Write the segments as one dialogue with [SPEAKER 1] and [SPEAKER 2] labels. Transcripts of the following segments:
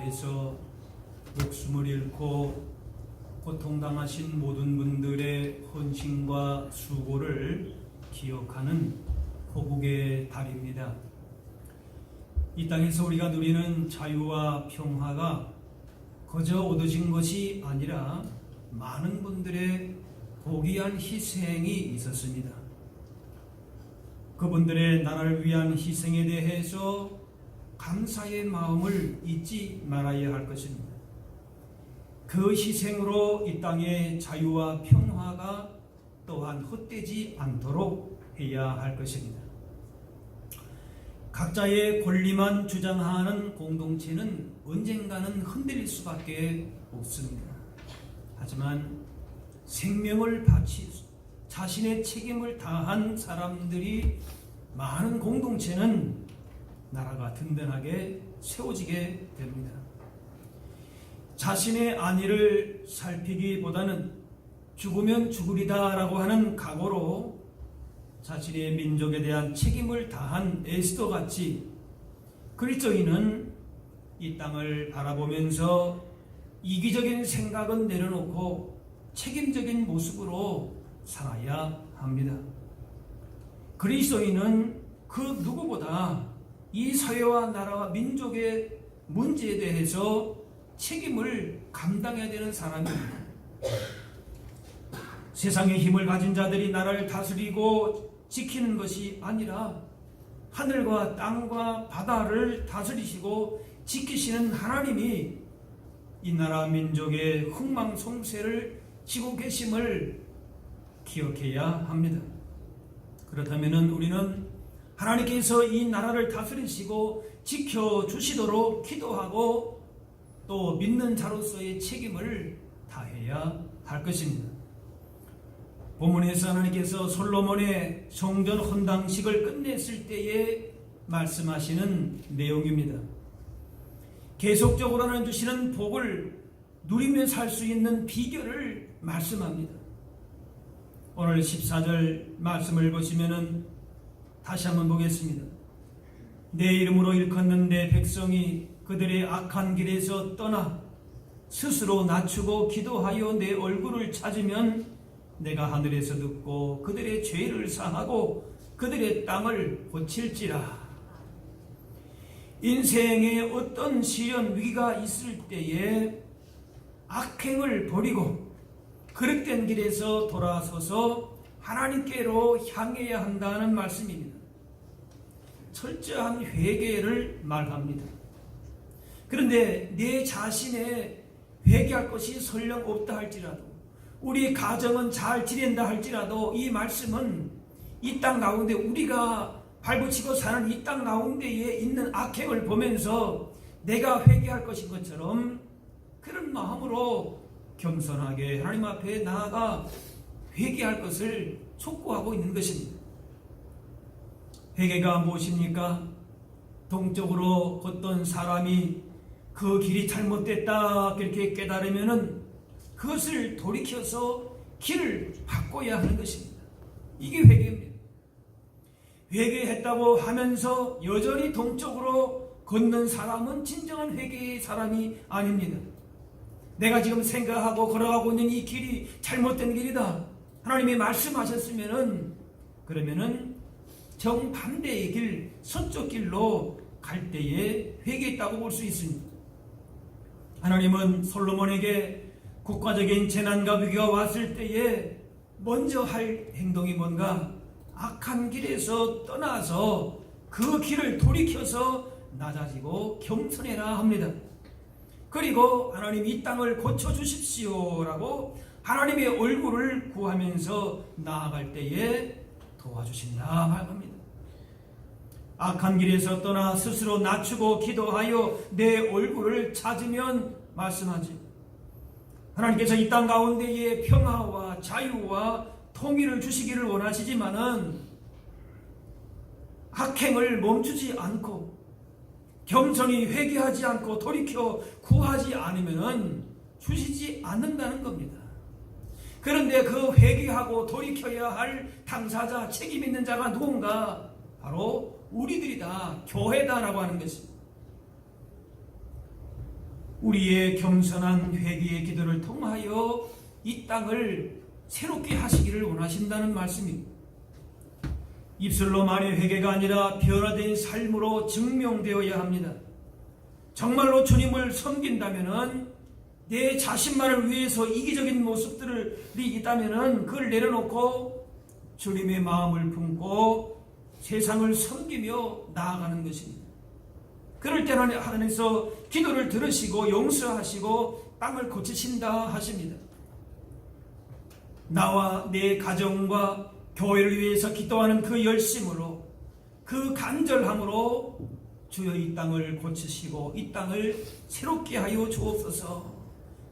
[SPEAKER 1] 위해서 목숨을 잃고 고통당하신 모든 분들의 헌신과 수고를 기억하는 호국의 달입니다. 이 땅에서 우리가 누리는 자유와 평화가 거저 얻어진 것이 아니라 많은 분들의 고귀한 희생이 있었습니다. 그분들의 나라를 위한 희생에 대해서 감사의 마음을 잊지 말아야 할 것입니다. 그 희생으로 이 땅의 자유와 평화가 또한 헛되지 않도록 해야 할 것입니다. 각자의 권리만 주장하는 공동체는 언젠가는 흔들릴 수밖에 없습니다. 하지만 생명을 바치고 자신의 책임을 다한 사람들이 많은 공동체는 나라가 든든하게 세워지게 됩니다. 자신의 안위를 살피기보다는 죽으면 죽으리다 라고 하는 각오로 자신의 민족에 대한 책임을 다한 에스더 같이 그리스도인은 이 땅을 바라보면서 이기적인 생각은 내려놓고 책임적인 모습으로 살아야 합니다. 그리스도인은 그 누구보다 이 사회와 나라와 민족의 문제에 대해서 책임을 감당해야 되는 사람입니다. 세상의 힘을 가진 자들이 나라를 다스리고 지키는 것이 아니라 하늘과 땅과 바다를 다스리시고 지키시는 하나님이 이 나라 민족의 흥망성쇠를 지고 계심을 기억해야 합니다. 그렇다면 우리는 하나님께서 이 나라를 다스리시고 지켜주시도록 기도하고 또 믿는 자로서의 책임을 다해야 할 것입니다. 본문에서 하나님께서 솔로몬의 성전 헌당식을 끝냈을 때에 말씀하시는 내용입니다. 계속적으로 하나님 주시는 복을 누리며 살 수 있는 비결을 말씀합니다. 오늘 14절 말씀을 보시면은 다시 한번 보겠습니다. 내 이름으로 일컫는 내 백성이 그들의 악한 길에서 떠나 스스로 낮추고 기도하여 내 얼굴을 찾으면 내가 하늘에서 듣고 그들의 죄를 사하고 그들의 땅을 고칠지라. 인생에 어떤 시련 위기가 있을 때에 악행을 버리고 그릇된 길에서 돌아서서 하나님께로 향해야 한다는 말씀입니다. 철저한 회개를 말합니다. 그런데 내 자신의 회개할 것이 설령 없다 할지라도 우리 가정은 잘 지낸다 할지라도 이 말씀은 이 땅 가운데 우리가 발붙이고 사는 이 땅 가운데에 있는 악행을 보면서 내가 회개할 것인 것처럼 그런 마음으로 겸손하게 하나님 앞에 나아가 회개할 것을 촉구하고 있는 것입니다. 회개가 무엇입니까? 동적으로 걷던 사람이 그 길이 잘못됐다 그렇게 깨달으면은 그것을 돌이켜서 길을 바꿔야 하는 것입니다. 이게 회개입니다. 회개했다고 하면서 여전히 동적으로 걷는 사람은 진정한 회개의 사람이 아닙니다. 내가 지금 생각하고 걸어가고 있는 이 길이 잘못된 길이다. 하나님이 말씀하셨으면은 그러면은 정반대의 길, 서쪽 길로 갈 때에 회개했다고 볼 수 있습니다. 하나님은 솔로몬에게 국가적인 재난과 위기가 왔을 때에 먼저 할 행동이 뭔가? 악한 길에서 떠나서 그 길을 돌이켜서 낮아지고 겸손해라 합니다. 그리고 하나님 이 땅을 고쳐주십시오 라고 하나님의 얼굴을 구하면서 나아갈 때에 도와주신다 말합니다. 악한 길에서 떠나 스스로 낮추고 기도하여 내 얼굴을 찾으면 말씀하지. 하나님께서 이 땅 가운데에 평화와 자유와 통일을 주시기를 원하시지만은 악행을 멈추지 않고 겸손히 회개하지 않고 돌이켜 구하지 않으면 주시지 않는다는 겁니다. 그런데 그 회개하고 돌이켜야 할 당사자, 책임 있는 자가 누군가? 바로 우리들이다, 교회다라고 하는 것입니다. 우리의 겸손한 회개의 기도를 통하여 이 땅을 새롭게 하시기를 원하신다는 말씀입니다. 입술로만의 회개가 아니라 변화된 삶으로 증명되어야 합니다. 정말로 주님을 섬긴다면 내 자신만을 위해서 이기적인 모습들이 있다면 그걸 내려놓고 주님의 마음을 품고 세상을 섬기며 나아가는 것입니다. 그럴 때는 하나님께서 기도를 들으시고 용서하시고 땅을 고치신다 하십니다. 나와 내 가정과 교회를 위해서 기도하는 그 열심으로, 그 간절함으로 주여 이 땅을 고치시고 이 땅을 새롭게 하여 주옵소서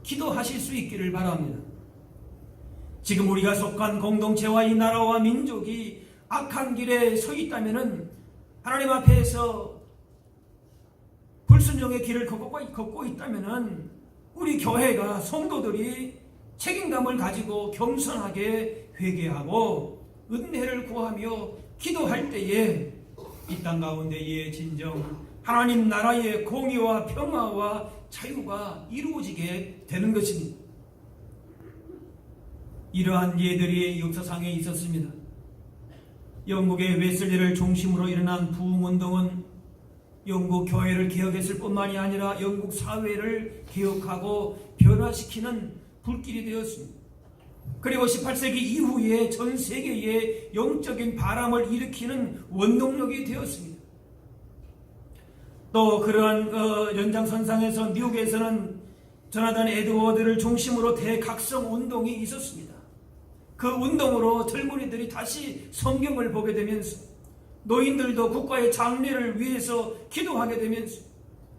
[SPEAKER 1] 기도하실 수 있기를 바랍니다. 지금 우리가 속한 공동체와 이 나라와 민족이 악한 길에 서 있다면 하나님 앞에서 불순종의 길을 걷고 있다면 우리 교회가 성도들이 책임감을 가지고 겸손하게 회개하고 은혜를 구하며 기도할 때에 이 땅 가운데에 진정 하나님 나라의 공의와 평화와 자유가 이루어지게 되는 것입니다. 이러한 예들이 역사상에 있었습니다. 영국의 웨슬리를 중심으로 일어난 부흥운동은 영국 교회를 개혁했을 뿐만이 아니라 영국 사회를 개혁하고 변화시키는 불길이 되었습니다. 그리고 18세기 이후에 전 세계에 영적인 바람을 일으키는 원동력이 되었습니다. 또 그러한 연장선상에서 미국에서는 조나단 에드워드를 중심으로 대각성 운동이 있었습니다. 그 운동으로 젊은이들이 다시 성경을 보게 되면서 노인들도 국가의 장래를 위해서 기도하게 되면서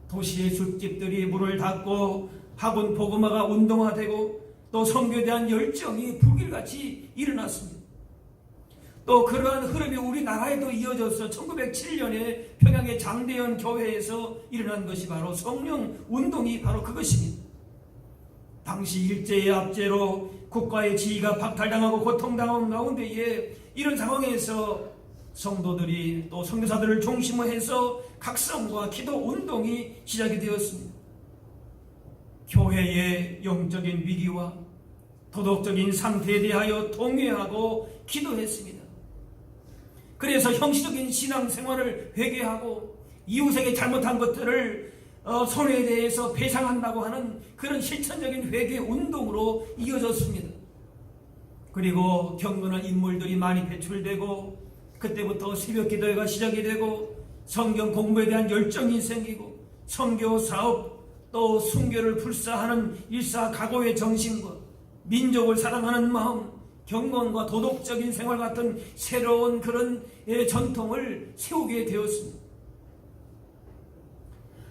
[SPEAKER 1] 도시의 술집들이 문을 닫고 학원 복음화가 운동화되고 또 선교에 대한 열정이 불길같이 일어났습니다. 또 그러한 흐름이 우리나라에도 이어져서 1907년에 평양의 장대현 교회에서 일어난 것이 바로 성령 운동이 바로 그것입니다. 당시 일제의 압제로 국가의 지위가 박탈당하고 고통당한 가운데에 이런 상황에서 성도들이 또 선교사들을 중심으로 해서 각성과 기도 운동이 시작이 되었습니다. 교회의 영적인 위기와 도덕적인 상태에 대하여 동의하고 기도했습니다. 그래서 형식적인 신앙생활을 회개하고 이웃에게 잘못한 것들을 손해에 대해서 배상한다고 하는 그런 실천적인 회개 운동으로 이어졌습니다. 그리고 경건한 인물들이 많이 배출되고 그때부터 새벽 기도회가 시작이 되고 성경 공부에 대한 열정이 생기고 선교 사업 또 순교를 불사하는 일사각오의 정신과 민족을 사랑하는 마음, 경건과 도덕적인 생활 같은 새로운 그런 전통을 세우게 되었습니다.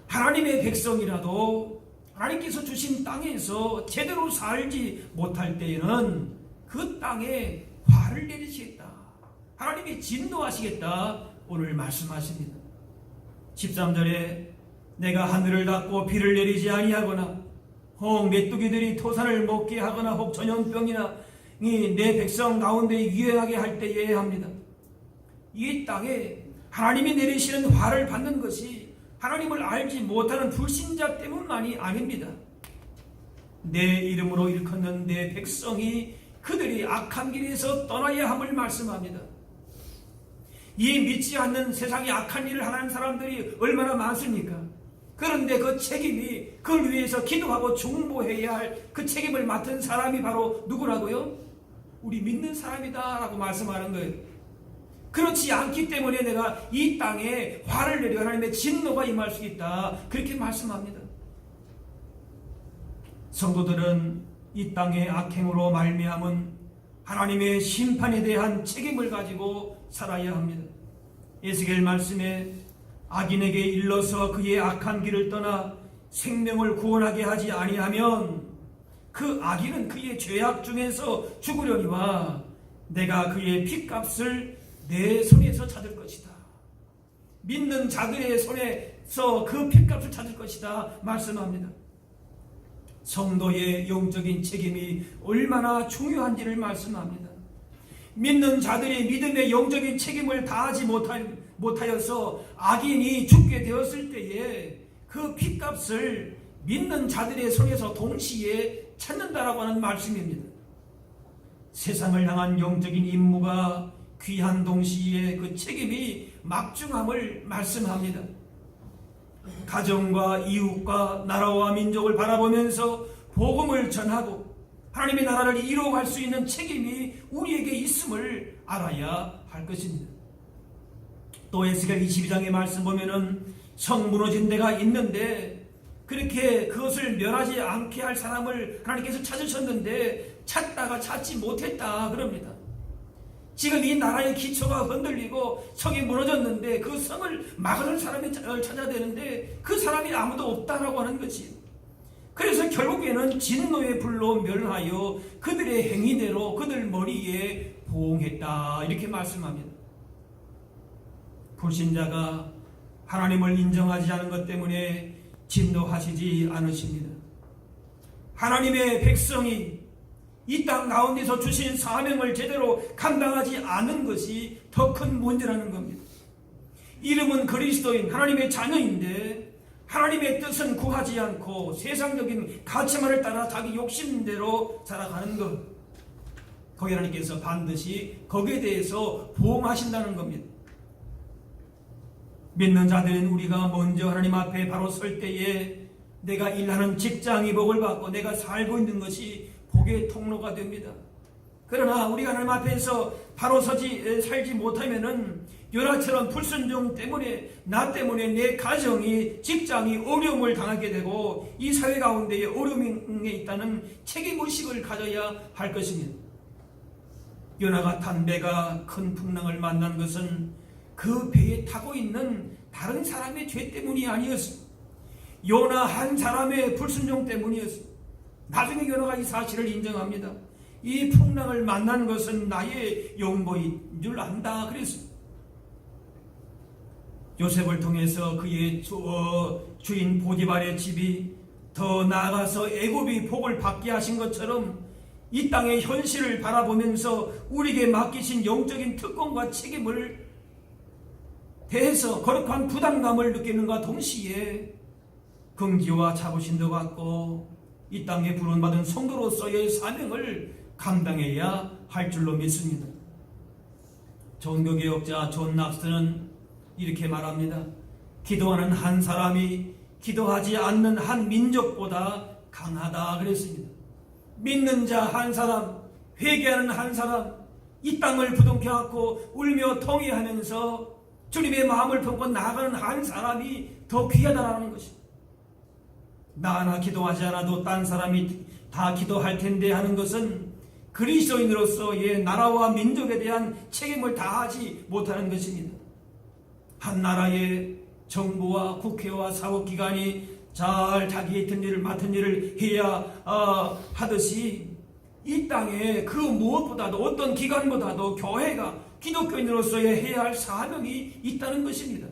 [SPEAKER 1] 하나님의 백성이라도 하나님께서 주신 땅에서 제대로 살지 못할 때에는 그 땅에 화를 내리시겠다. 하나님이 진노하시겠다. 오늘 말씀하십니다. 13절에 내가 하늘을 닫고 비를 내리지 아니하거나 혹 메뚜기들이 토산을 먹게 하거나 혹 전염병이나 내 백성 가운데 유행하게 할 때에 합니다. 이 땅에 하나님이 내리시는 화를 받는 것이 하나님을 알지 못하는 불신자 때문만이 아닙니다. 내 이름으로 일컫는 내 백성이 그들이 악한 길에서 떠나야 함을 말씀합니다. 이 믿지 않는 세상에 악한 일을 하는 사람들이 얼마나 많습니까? 그런데 그 책임이 그걸 위해서 기도하고 중보해야 할 그 책임을 맡은 사람이 바로 누구라고요? 우리 믿는 사람이다 라고 말씀하는 거예요. 그렇지 않기 때문에 내가 이 땅에 화를 내려 하나님의 진노가 임할 수 있다 그렇게 말씀합니다. 성도들은 이 땅의 악행으로 말미암은 하나님의 심판에 대한 책임을 가지고 살아야 합니다. 에스겔 말씀에 악인에게 일러서 그의 악한 길을 떠나 생명을 구원하게 하지 아니하면 그 악인은 그의 죄악 중에서 죽으려니와 내가 그의 핏값을 내 손에서 찾을 것이다. 믿는 자들의 손에서 그 핏값을 찾을 것이다 말씀합니다. 성도의 영적인 책임이 얼마나 중요한지를 말씀합니다. 믿는 자들이 믿음의 영적인 책임을 다하지 못하여서 악인이 죽게 되었을 때에 그 핏값을 믿는 자들의 손에서 동시에 찾는다라고 하는 말씀입니다. 세상을 향한 영적인 임무가 귀한 동시에 그 책임이 막중함을 말씀합니다. 가정과 이웃과 나라와 민족을 바라보면서 복음을 전하고 하나님의 나라를 이루어갈 수 있는 책임이 우리에게 있음을 알아야 할 것입니다. 또 에스겔 22장의 말씀 보면은 성 무너진 데가 있는데 그렇게 그것을 멸하지 않게 할 사람을 하나님께서 찾으셨는데 찾다가 찾지 못했다 그럽니다. 지금 이 나라의 기초가 흔들리고 성이 무너졌는데 그 성을 막을 사람이 찾아야 되는데 그 사람이 아무도 없다라고 하는 것이, 그래서 결국에는 진노의 불로 멸하여 그들의 행위대로 그들 머리에 보응했다 이렇게 말씀합니다. 불신자가 하나님을 인정하지 않은 것 때문에 진노하시지 않으십니다. 하나님의 백성이 이 땅 가운데서 주신 사명을 제대로 감당하지 않은 것이 더 큰 문제라는 겁니다. 이름은 그리스도인 하나님의 자녀인데 하나님의 뜻은 구하지 않고 세상적인 가치만을 따라 자기 욕심대로 살아가는 것, 거기 하나님께서 반드시 거기에 대해서 보응하신다는 겁니다. 믿는 자들은 우리가 먼저 하나님 앞에 바로 설 때에 내가 일하는 직장이 복을 받고 내가 살고 있는 것이 복의 통로가 됩니다. 그러나 우리가 하나님 앞에서 바로 살지 못하면은 요나처럼 불순종 때문에 나 때문에 내 가정이 직장이 어려움을 당하게 되고 이 사회 가운데에 어려움에 있다는 책임의식을 가져야 할 것입니다. 요나가 탄 배가 큰 풍랑을 만난 것은 그 배에 타고 있는 다른 사람의 죄 때문이 아니었습니다. 요나 한 사람의 불순종 때문이었습니다. 나중에 요나가 이 사실을 인정합니다. 이 풍랑을 만난 것은 나의 용보인 줄 안다 그랬습니다. 요셉을 통해서 그의 주인 보디발의 집이 더 나아가서 애굽이 복을 받게 하신 것처럼 이 땅의 현실을 바라보면서 우리에게 맡기신 영적인 특권과 책임을 대해서 거룩한 부담감을 느끼는과 동시에 긍지와 자부심도 갖고 이 땅에 부름받은 성도로서의 사명을 감당해야 할 줄로 믿습니다. 종교개혁자 존 낙스는 이렇게 말합니다. 기도하는 한 사람이 기도하지 않는 한 민족보다 강하다 그랬습니다. 믿는 자 한 사람, 회개하는 한 사람, 이 땅을 부둥켜 안고 울며 통회하면서 주님의 마음을 품고 나아가는 한 사람이 더 귀하다라는 것입니다. 나 하나 기도하지 않아도 딴 사람이 다 기도할 텐데 하는 것은 그리스도인으로서의 나라와 민족에 대한 책임을 다하지 못하는 것입니다. 한 나라의 정부와 국회와 사법기관이 잘 자기의 일을 맡은 일을 해야 하듯이 이 땅에 그 무엇보다도 어떤 기관보다도 교회가 기독교인으로서의 해야 할 사명이 있다는 것입니다.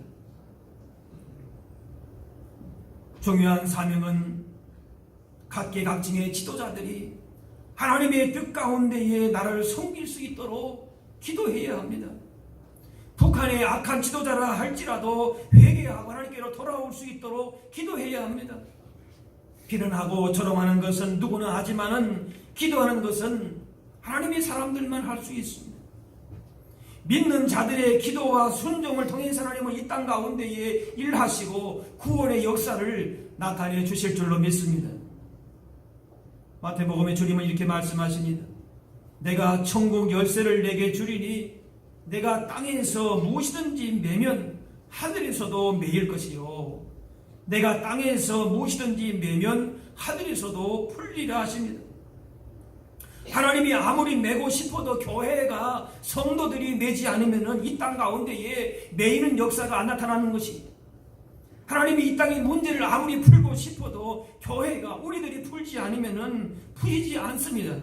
[SPEAKER 1] 중요한 사명은 각계각층의 지도자들이 하나님의 뜻 가운데에 나라를 섬길 수 있도록 기도해야 합니다. 북한의 악한 지도자라 할지라도 회개하고 하나님께로 돌아올 수 있도록 기도해야 합니다. 비난하고 조롱하는 것은 누구나 하지만은 기도하는 것은 하나님의 사람들만 할 수 있습니다. 믿는 자들의 기도와 순종을 통해서 하나님은 이 땅 가운데에 일하시고 구원의 역사를 나타내 주실 줄로 믿습니다. 마태복음의 주님은 이렇게 말씀하십니다. 내가 천국 열쇠를 내게 주리니 내가 땅에서 무엇이든지 매면 하늘에서도 매일 것이요 내가 땅에서 무엇이든지 매면 하늘에서도 풀리라 하십니다. 하나님이 아무리 매고 싶어도 교회가 성도들이 매지 않으면 이 땅 가운데에 매이는 역사가 안 나타나는 것입니다. 하나님이 이 땅의 문제를 아무리 풀고 싶어도 교회가 우리들이 풀지 않으면 풀리지 않습니다.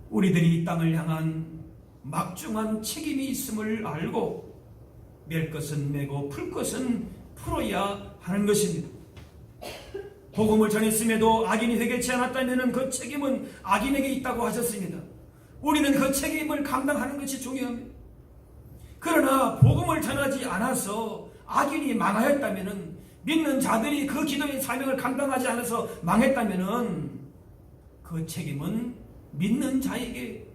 [SPEAKER 1] 우리들이 이 땅을 향한 막중한 책임이 있음을 알고 맬 것은 매고 풀 것은 풀어야 하는 것입니다. 복음을 전했음에도 악인이 회개치 않았다면 그 책임은 악인에게 있다고 하셨습니다. 우리는 그 책임을 감당하는 것이 중요합니다. 그러나 복음을 전하지 않아서 악인이 망하였다면 믿는 자들이 그 기도의 사명을 감당하지 않아서 망했다면은 그 책임은 믿는 자에게,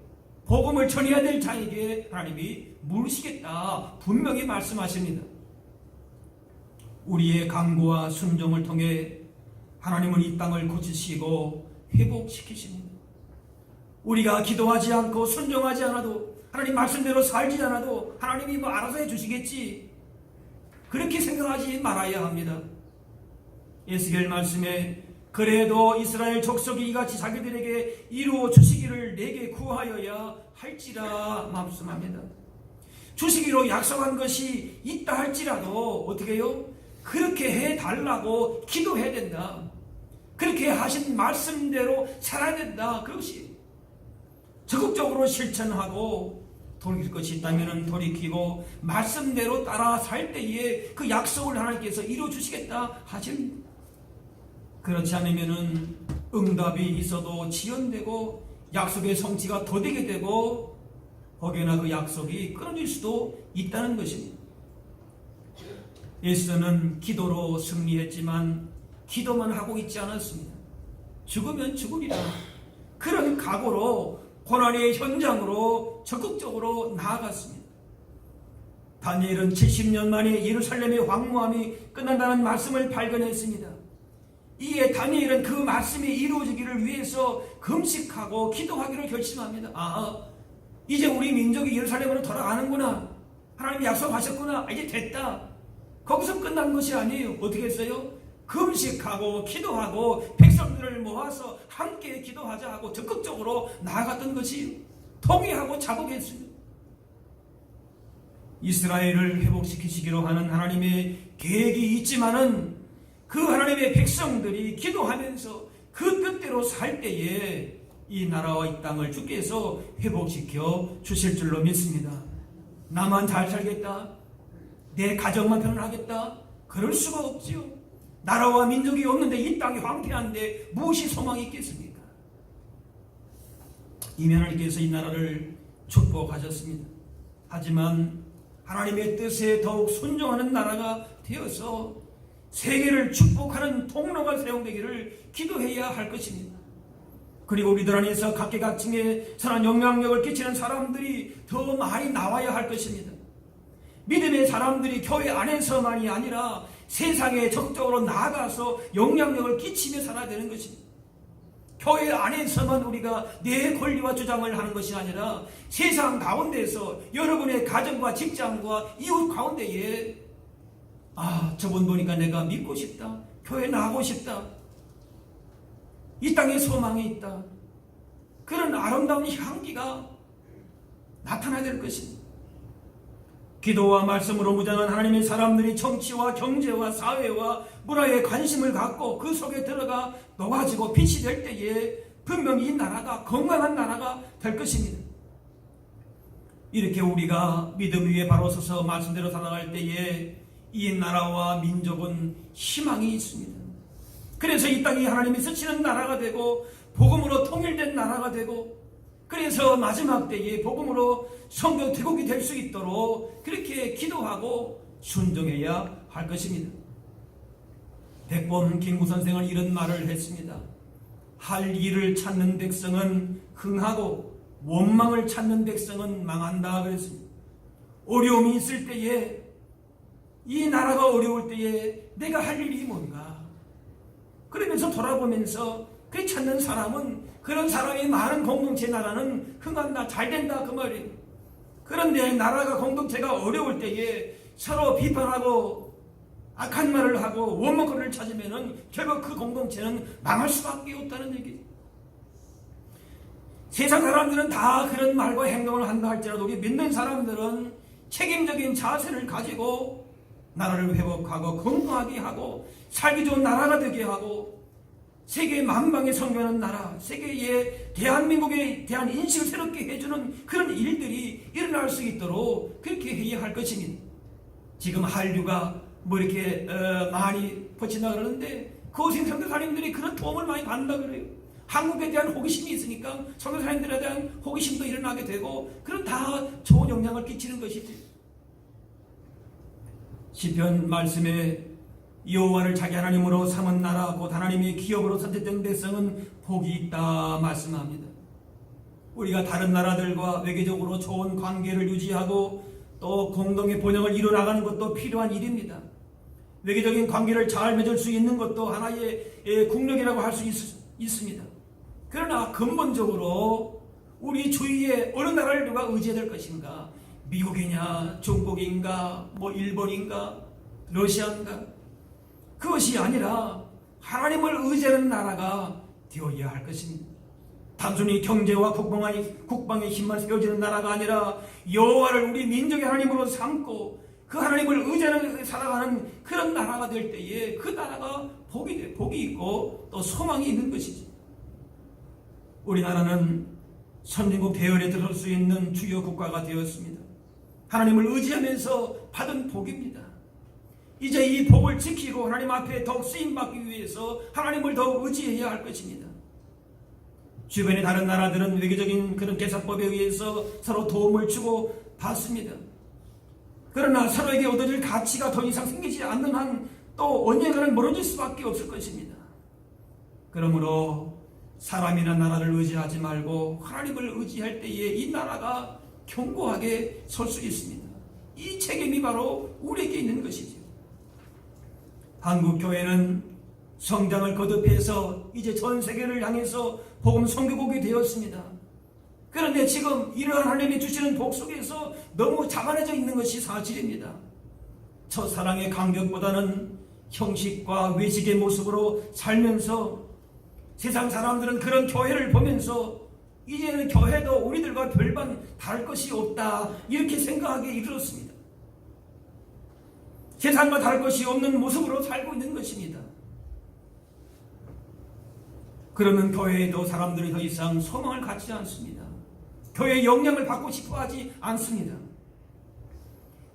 [SPEAKER 1] 복음을 전해야 될 자에게 하나님이 물으시겠다 분명히 말씀하십니다. 우리의 간구와 순종을 통해 하나님은 이 땅을 고치시고 회복시키십니다. 우리가 기도하지 않고 순종하지 않아도, 하나님 말씀대로 살지 않아도 하나님이 뭐 알아서 해주시겠지, 그렇게 생각하지 말아야 합니다. 에스겔 말씀에 그래도 이스라엘 족속이 이같이 자기들에게 이루어 주시기를 내게 구하여야 할지라 말씀합니다. 주시기로 약속한 것이 있다 할지라도 어떻게 해요? 그렇게 해달라고 기도해야 된다. 그렇게 하신 말씀대로 살아야 된다. 그것이 적극적으로 실천하고 돌이킬 것이 있다면 돌이키고 말씀대로 따라 살 때에 그 약속을 하나님께서 이루어주시겠다 하십니다. 그렇지 않으면 응답이 있어도 지연되고 약속의 성취가 더디게 되고 혹여나 그 약속이 끊어질 수도 있다는 것입니다. 예수는 기도로 승리했지만 기도만 하고 있지 않았습니다. 죽으면 죽으리라, 그런 각오로 고난의 현장으로 적극적으로 나아갔습니다. 다니엘은 70년 만에 예루살렘의 황무함이 끝난다는 말씀을 발견했습니다. 이에 다니엘은 그 말씀이 이루어지기를 위해서 금식하고 기도하기를 결심합니다. 이제 우리 민족이 예루살렘으로 돌아가는구나, 하나님이 약속하셨구나, 이제 됐다. 거기서 끝난 것이 아니에요. 어떻게 했어요? 금식하고 기도하고 백성들을 모아서 함께 기도하자 하고 적극적으로 나아갔던 것이 통일하고 자복했습니다. 이스라엘을 회복시키시기로 하는 하나님의 계획이 있지만은 그 하나님의 백성들이 기도하면서 그 뜻대로 살 때에 이 나라와 이 땅을 주께서 회복시켜 주실 줄로 믿습니다. 나만 잘 살겠다, 내 가정만 편안하겠다, 그럴 수가 없지요. 나라와 민족이 없는데 이 땅이 황폐한데 무엇이 소망이 있겠습니까? 이미 하나님께서 이 나라를 축복하셨습니다. 하지만 하나님의 뜻에 더욱 순종하는 나라가 되어서 세계를 축복하는 통로가 세움되기를 기도해야 할 것입니다. 그리고 우리들 안에서 각계각층에 선한 영향력을 끼치는 사람들이 더 많이 나와야 할 것입니다. 믿음의 사람들이 교회 안에서만이 아니라 세상에 적극적으로 나아가서 영향력을 끼치며 살아야 되는 것입니다. 교회 안에서만 우리가 내 권리와 주장을 하는 것이 아니라 세상 가운데서 여러분의 가정과 직장과 이웃 가운데에 저분 보니까 내가 믿고 싶다, 교회 나가고 싶다, 이 땅에 소망이 있다, 그런 아름다운 향기가 나타나야 될 것입니다. 기도와 말씀으로 무장한 하나님의 사람들이 정치와 경제와 사회와 문화에 관심을 갖고 그 속에 들어가 녹아지고 빛이 될 때에 분명히 이 나라가 건강한 나라가 될 것입니다. 이렇게 우리가 믿음 위에 바로 서서 말씀대로 살아갈 때에 이 나라와 민족은 희망이 있습니다. 그래서 이 땅이 하나님이 쓰시는 나라가 되고 복음으로 통일된 나라가 되고, 그래서 마지막 때에 복음으로 성경 태국이 될 수 있도록 그렇게 기도하고 순종해야 할 것입니다. 백범 김구 선생은 이런 말을 했습니다. 할 일을 찾는 백성은 흥하고 원망을 찾는 백성은 망한다 그랬습니다. 어려움이 있을 때에, 이 나라가 어려울 때에 내가 할 일이 뭔가, 그러면서 돌아보면서 그 찾는 사람은, 그런 사람이 많은 공동체 나라는 흥한다, 잘된다 그 말이에요. 그런데 나라가 공동체가 어려울 때에 서로 비판하고 악한 말을 하고 원망거리를 찾으면은 결국 그 공동체는 망할 수밖에 없다는 얘기죠. 세상 사람들은 다 그런 말과 행동을 한다 할지라도 우리 믿는 사람들은 책임적인 자세를 가지고 나라를 회복하고 건강하게 하고 살기 좋은 나라가 되게 하고 세계 만방에 선교하는 나라, 세계에 대한민국에 대한 인식을 새롭게 해주는 그런 일들이 일어날 수 있도록 그렇게 해야 할 것입니다. 지금 한류가 뭐 이렇게 많이 퍼진다 그러는데 그곳에 선교사님들이 그런 도움을 많이 받는다 그래요. 한국에 대한 호기심이 있으니까 선교사님들에 대한 호기심도 일어나게 되고, 그런 다 좋은 영향을 끼치는 것이지. 시편 말씀에 여호와를 자기 하나님으로 삼은 나라 곧 하나님의 기업으로 선택된 백성은 복이 있다 말씀합니다. 우리가 다른 나라들과 외교적으로 좋은 관계를 유지하고 또 공동의 번영을 이뤄나가는 것도 필요한 일입니다. 외교적인 관계를 잘 맺을 수 있는 것도 하나의 국력이라고 할 수 있습니다. 그러나 근본적으로 우리 주위에 어느 나라를 누가 의지해야 될 것인가? 미국이냐, 중국인가, 일본인가, 러시아인가? 그것이 아니라 하나님을 의지하는 나라가 되어야 할 것입니다. 단순히 경제와 국방의 힘만 세워지는 나라가 아니라 여호와를 우리 민족의 하나님으로 삼고 그 하나님을 의지하는 살아가는 그런 나라가 될 때에 그 나라가 복이 있고 또 소망이 있는 것이지. 우리나라는 선진국 대열에 들어설 수 있는 주요 국가가 되었습니다. 하나님을 의지하면서 받은 복입니다. 이제 이 복을 지키고 하나님 앞에 더욱 쓰임받기 위해서 하나님을 더욱 의지해야 할 것입니다. 주변의 다른 나라들은 외교적인 그런 계산법에 의해서 서로 도움을 주고 받습니다. 그러나 서로에게 얻어질 가치가 더 이상 생기지 않는 한 또 언젠가는 멀어질 수밖에 없을 것입니다. 그러므로 사람이나 나라를 의지하지 말고 하나님을 의지할 때에 이 나라가 견고하게 설 수 있습니다. 이 책임이 바로 우리에게 있는 것이죠. 한국교회는 성장을 거듭해서 이제 전 세계를 향해서 복음 선교국이 되었습니다. 그런데 지금 이러한 하나님이 주시는 복 속에서 너무 자만해져 있는 것이 사실입니다. 첫사랑의 간격보다는 형식과 외식의 모습으로 살면서 세상 사람들은 그런 교회를 보면서 이제는 교회도 우리들과 별반 다를 것이 없다 이렇게 생각하기에 이르렀습니다. 세상과 다를 것이 없는 모습으로 살고 있는 것입니다. 그러면 교회에도 사람들이 더 이상 소망을 갖지 않습니다. 교회의 영향을 받고 싶어 하지 않습니다.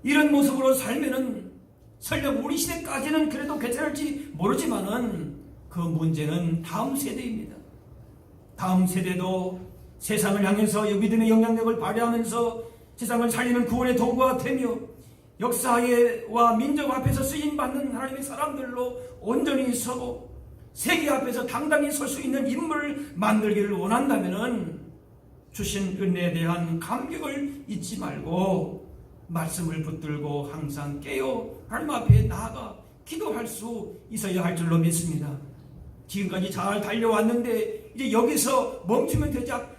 [SPEAKER 1] 이런 모습으로 살면은 설령 우리 시대까지는 그래도 괜찮을지 모르지만은 그 문제는 다음 세대입니다. 다음 세대도 세상을 향해서 믿음의 영향력을 발휘하면서 세상을 살리는 구원의 도구가 되며 역사와 민족 앞에서 쓰임받는 하나님의 사람들로 온전히 서고 세계 앞에서 당당히 설 수 있는 인물을 만들기를 원한다면 주신 은혜에 대한 감격을 잊지 말고 말씀을 붙들고 항상 깨어 하나님 앞에 나아가 기도할 수 있어야 할 줄로 믿습니다. 지금까지 잘 달려왔는데 이제 여기서 멈추면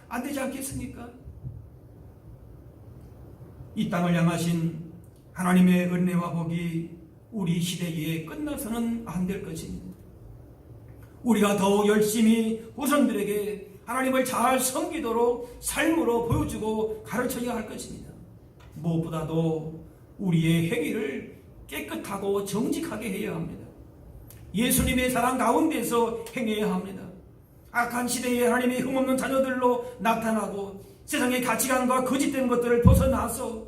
[SPEAKER 1] 안 되지 않겠습니까? 이 땅을 향하신 하나님의 은혜와 복이 우리 시대에 끝나서는 안 될 것입니다. 우리가 더욱 열심히 후손들에게 하나님을 잘 섬기도록 삶으로 보여주고 가르쳐야 할 것입니다. 무엇보다도 우리의 행위를 깨끗하고 정직하게 해야 합니다. 예수님의 사랑 가운데서 행해야 합니다. 악한 시대에 하나님의 흠없는 자녀들로 나타나고 세상의 가치관과 거짓된 것들을 벗어나서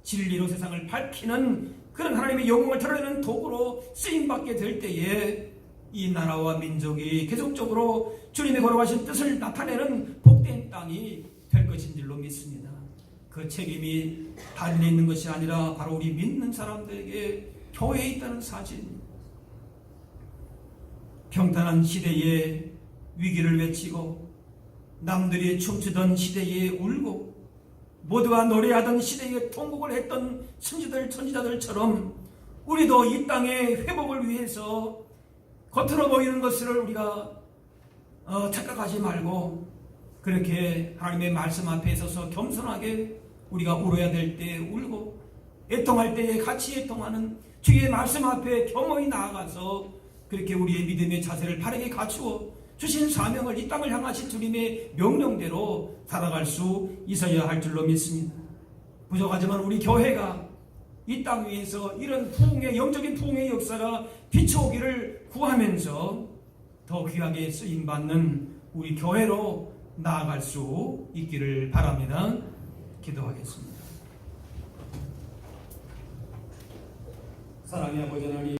[SPEAKER 1] 진리로 세상을 밝히는 그런 하나님의 영광을 드러내는 도구로 쓰임받게 될 때에 이 나라와 민족이 계속적으로 주님의 걸어가신 뜻을 나타내는 복된 땅이 될 것인 줄로 믿습니다. 그 책임이 다른 데 있는 것이 아니라 바로 우리 믿는 사람들에게 교회에 있다는 사실입니다. 평탄한 시대에 위기를 외치고 남들이 춤추던 시대에 울고 모두가 노래하던 시대에 통곡을 했던 선지자들처럼 우리도 이 땅의 회복을 위해서 겉으로 보이는 것을 우리가 착각하지 말고 그렇게 하나님의 말씀 앞에 서서 겸손하게 우리가 울어야 될 때 울고 애통할 때에 같이 애통하는 주의 말씀 앞에 겸허히 나아가서 그렇게 우리의 믿음의 자세를 바르게 갖추어 주신 사명을 이 땅을 향하신 주님의 명령대로 살아갈 수 있어야 할 줄로 믿습니다. 부족하지만 우리 교회가 이 땅 위에서 이런 영적인 부흥의 역사가 비춰오기를 구하면서 더 귀하게 쓰임받는 우리 교회로 나아갈 수 있기를 바랍니다. 기도하겠습니다. 사랑의 아버지 하나님,